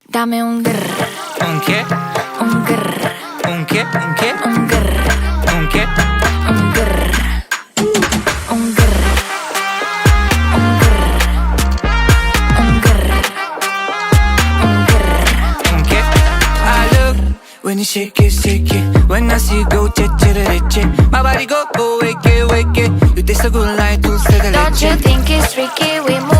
Dame un grr. ¿Un qué? Un grr. ¿Un qué? ¿Un qué? Un grr. ¿Un qué? Un grr. Un grr. Un grr. Un grr. Un grr. ¿Un qué? I look when you shake it. When I see you go, che. My body go, wake it. You taste so good like dulce de leche. Don't you think it's tricky? We move